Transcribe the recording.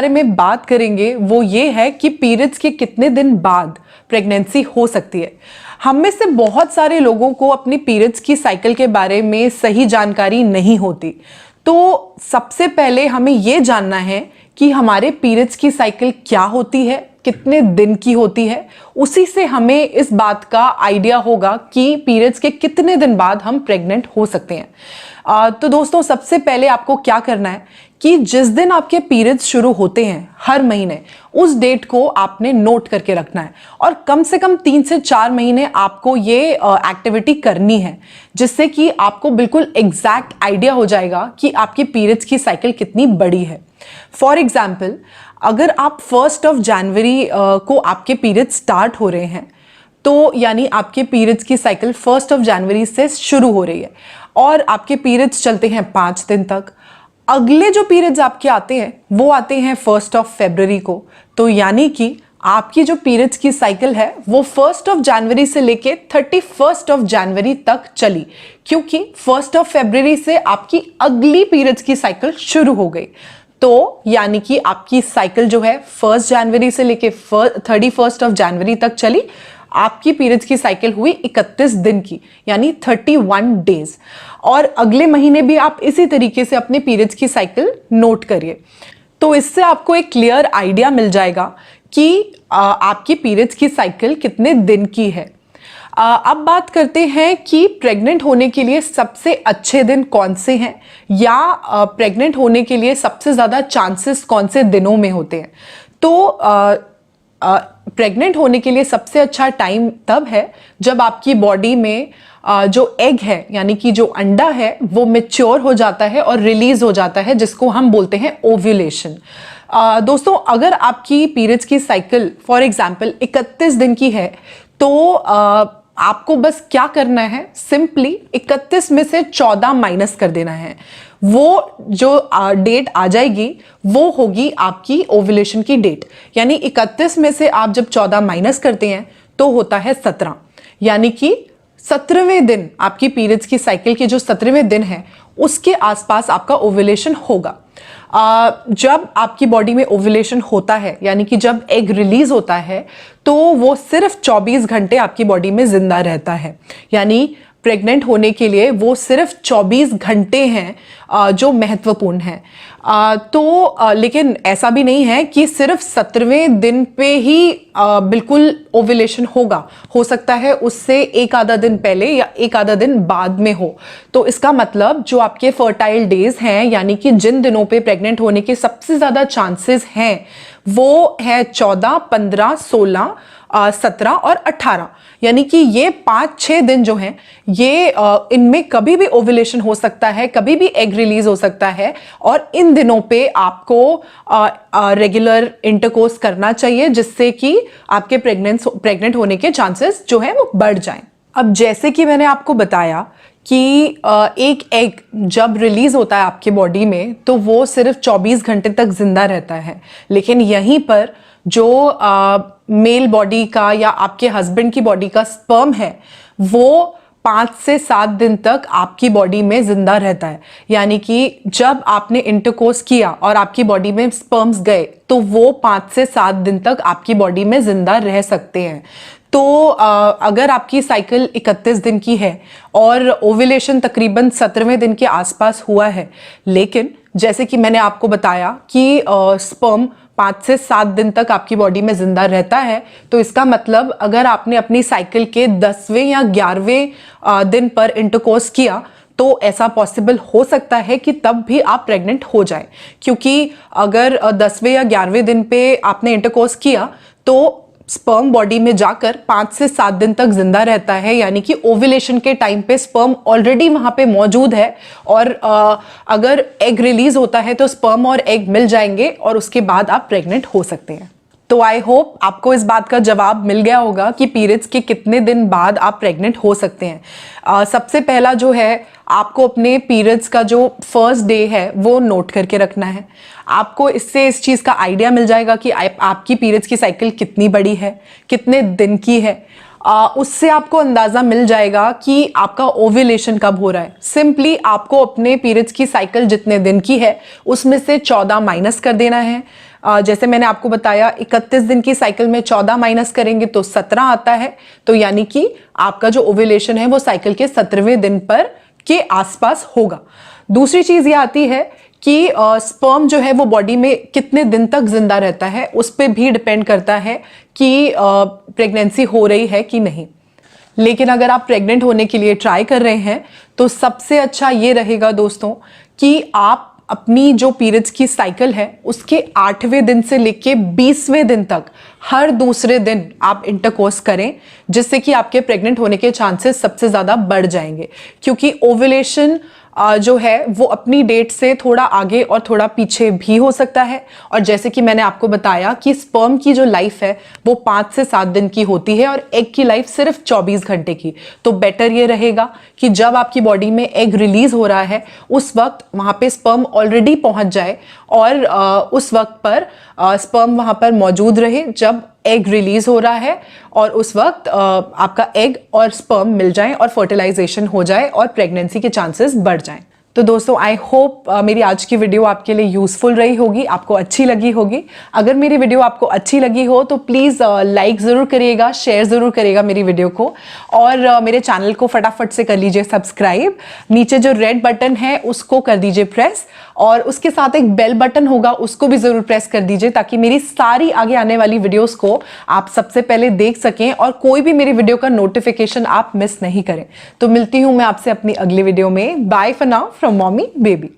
बारे में बात करेंगे वो ये है कि पीरियड्स के कितने दिन बाद प्रेगनेंसी हो सकती है। हम में से बहुत सारे लोगों को अपनी पीरियड्स की साइकिल के बारे में सही जानकारी नहीं होती। तो सबसे पहले हमें ये जानना है कि हमारे पीरियड्स की साइकिल क्या होती है, कितने दिन की होती है। उसी से हमें इस बात का आइडिया होगा कि पीरियड्स के कितने दिन बाद हम प्रेग्नेंट हो सकते हैं। तो दोस्तों, सबसे पहले आपको क्या करना है कि जिस दिन आपके पीरियड्स शुरू होते हैं हर महीने, उस डेट को आपने नोट करके रखना है और कम से कम 3 से 4 महीने आपको ये एक्टिविटी करनी है, जिससे कि आपको बिल्कुल एग्जैक्ट आइडिया हो जाएगा कि आपकी पीरियड्स की साइकिल कितनी बड़ी है। फॉर एग्जाम्पल, अगर आप 1 जनवरी को आपके पीरियड्स स्टार्ट हो रहे हैं, तो यानी आपके पीरियड्स की साइकिल 1 जनवरी से शुरू हो रही है और आपके पीरियड्स चलते हैं 5 दिन तक। अगले जो पीरियड्स आपके आते हैं वो आते हैं 1 फरवरी को। तो यानी कि आपकी जो पीरियड्स की साइकिल है वो 1 जनवरी से लेके 31 जनवरी तक चली, क्योंकि 1 फरवरी से आपकी अगली पीरियड्स की साइकिल शुरू हो गई। तो यानी कि आपकी साइकिल जो है 1 जनवरी से लेके 31 जनवरी तक चली। आपकी पीरियड्स की साइकिल हुई 31 दिन की, यानी 31 डेज। और अगले महीने भी आप इसी तरीके से अपने पीरियड्स की साइकिल नोट करिए। तो इससे आपको एक क्लियर आइडिया मिल जाएगा कि आपकी पीरियड्स की साइकिल कितने दिन की है। अब बात करते हैं कि प्रेग्नेंट होने के लिए सबसे अच्छे दिन कौन से हैं, या प्रेग्नेंट होने के लिए सबसे ज़्यादा चांसेस कौन से दिनों में होते हैं। तो प्रेग्नेंट होने के लिए सबसे अच्छा टाइम तब है जब आपकी बॉडी में जो एग है, यानी कि जो अंडा है, वो मैच्योर हो जाता है और रिलीज हो जाता है, जिसको हम बोलते हैं ओव्यूलेशन। दोस्तों, अगर आपकी पीरियड्स की साइकिल फॉर एग्जांपल 31 दिन की है, तो आपको बस क्या करना है, सिंपली 31 में से 14 माइनस कर देना है। वो जो डेट आ जाएगी वो होगी आपकी ओव्यूलेशन की डेट। यानी 31 में से आप जब 14 माइनस करते हैं तो होता है 17, यानी कि 17वें दिन आपकी पीरियड्स की साइकिल के जो 17वें दिन है उसके आसपास आपका ओव्यूलेशन होगा। जब आपकी बॉडी में ओव्यूलेशन होता है, यानी कि जब एग रिलीज होता है, तो वो सिर्फ 24 घंटे आपकी बॉडी में जिंदा रहता है। यानी प्रेग्नेंट होने के लिए वो सिर्फ 24 घंटे हैं जो महत्वपूर्ण हैं। लेकिन ऐसा भी नहीं है कि सिर्फ 17वें दिन पे ही बिल्कुल ओव्यूलेशन होगा। हो सकता है उससे एक आधा दिन पहले या एक आधा दिन बाद में हो। तो इसका मतलब जो आपके फर्टाइल डेज हैं, यानी कि जिन दिनों पे प्रेग्नेंट होने के सबसे ज़्यादा चांसेस हैं, वो है 14, 15, 16, 17 और 18। यानी कि ये 5-6 दिन जो हैं, ये इनमें कभी भी ओव्यूलेशन हो सकता है, कभी भी एग रिलीज हो सकता है। और इन दिनों पे आपको रेगुलर इंटरकोर्स करना चाहिए, जिससे कि आपके प्रेग्नेंट होने के चांसेस जो है वो बढ़ जाएं। अब जैसे कि मैंने आपको बताया कि एक एग जब रिलीज होता है आपकी बॉडी में, तो वो सिर्फ 24 घंटे तक जिंदा रहता है। लेकिन यहीं पर जो मेल बॉडी का या आपके हस्बैंड की बॉडी का स्पर्म है, वो 5 से 7 दिन तक आपकी बॉडी में जिंदा रहता है। यानी कि जब आपने इंटरकोर्स किया और आपकी बॉडी में स्पर्म्स गए, तो वो 5 से 7 दिन तक आपकी बॉडी में जिंदा रह सकते हैं। तो अगर आपकी साइकिल 31 दिन की है और ओव्यूलेशन तकरीबन 17वें दिन के आसपास हुआ है, लेकिन जैसे कि मैंने आपको बताया कि स्पर्म 5 से 7 दिन तक आपकी बॉडी में जिंदा रहता है, तो इसका मतलब अगर आपने अपनी साइकिल के 10वें या 11वें दिन पर इंटरकोर्स किया, तो ऐसा पॉसिबल हो सकता है कि तब भी आप प्रेग्नेंट हो जाए। क्योंकि अगर 10वें या 11वें दिन पे आपने इंटरकोर्स किया, तो स्पर्म बॉडी में जाकर 5 से 7 दिन तक जिंदा रहता है। यानी कि ओव्यूलेशन के टाइम पे स्पर्म ऑलरेडी वहां पे मौजूद है, और अगर एग रिलीज होता है तो स्पर्म और एग मिल जाएंगे और उसके बाद आप प्रेग्नेंट हो सकते हैं। तो आई होप आपको इस बात का जवाब मिल गया होगा कि पीरियड्स के कितने दिन बाद आप प्रेग्नेंट हो सकते हैं। सबसे पहला जो है, आपको अपने पीरियड्स का जो फर्स्ट डे है वो नोट करके रखना है। आपको इससे इस चीज़ का आइडिया मिल जाएगा कि आपकी पीरियड्स की साइकिल कितनी बड़ी है, कितने दिन की है। उससे आपको अंदाज़ा मिल जाएगा कि आपका ओव्यूलेशन कब हो रहा है। सिंपली आपको अपने पीरियड्स की साइकिल जितने दिन की है उसमें से 14 माइनस कर देना है। जैसे मैंने आपको बताया 31 दिन की साइकिल में 14 माइनस करेंगे तो 17 आता है, तो यानी कि आपका जो ओव्यूलेशन है वो साइकिल के 17वें दिन पर के आसपास होगा। दूसरी चीज ये आती है कि स्पर्म जो है वो बॉडी में कितने दिन तक जिंदा रहता है, उस पर भी डिपेंड करता है कि प्रेगनेंसी हो रही है कि नहीं। लेकिन अगर आप प्रेग्नेंट होने के लिए ट्राई कर रहे हैं तो सबसे अच्छा ये रहेगा दोस्तों कि आप अपनी जो पीरियड्स की साइकिल है उसके 8वें दिन से लेके 20वें दिन तक हर दूसरे दिन आप इंटरकोर्स करें, जिससे कि आपके प्रेग्नेंट होने के चांसेस सबसे ज़्यादा बढ़ जाएंगे। क्योंकि ओव्यूलेशन जो है वो अपनी डेट से थोड़ा आगे और थोड़ा पीछे भी हो सकता है। और जैसे कि मैंने आपको बताया कि स्पर्म की जो लाइफ है वो 5 से 7 दिन की होती है और एग की लाइफ सिर्फ 24 घंटे की। तो बेटर ये रहेगा कि जब आपकी बॉडी में एग रिलीज हो रहा है उस वक्त वहां पे स्पर्म ऑलरेडी पहुंच जाए और उस वक्त पर स्पर्म वहां पर मौजूद रहे जब एग रिलीज हो रहा है, और उस वक्त आपका एग और स्पर्म मिल जाए और फर्टिलाइजेशन हो जाए और प्रेगनेंसी के चांसेस बढ़ जाएं। तो दोस्तों आई होप मेरी आज की वीडियो आपके लिए यूजफुल रही होगी, आपको अच्छी लगी होगी। अगर मेरी वीडियो आपको अच्छी लगी हो तो प्लीज़ लाइक ज़रूर करिएगा, शेयर ज़रूर करिएगा मेरी वीडियो को, और मेरे चैनल को फटाफट से कर लीजिए सब्सक्राइब। नीचे जो रेड बटन है उसको कर दीजिए प्रेस, और उसके साथ एक बेल बटन होगा उसको भी ज़रूर प्रेस कर दीजिए, ताकि मेरी सारी आगे आने वाली वीडियोज़ को आप सबसे पहले देख सकें और कोई भी मेरी वीडियो का नोटिफिकेशन आप मिस नहीं करें। तो मिलती हूँ मैं आपसे अपनी अगली वीडियो में। Bye for now from mommy baby.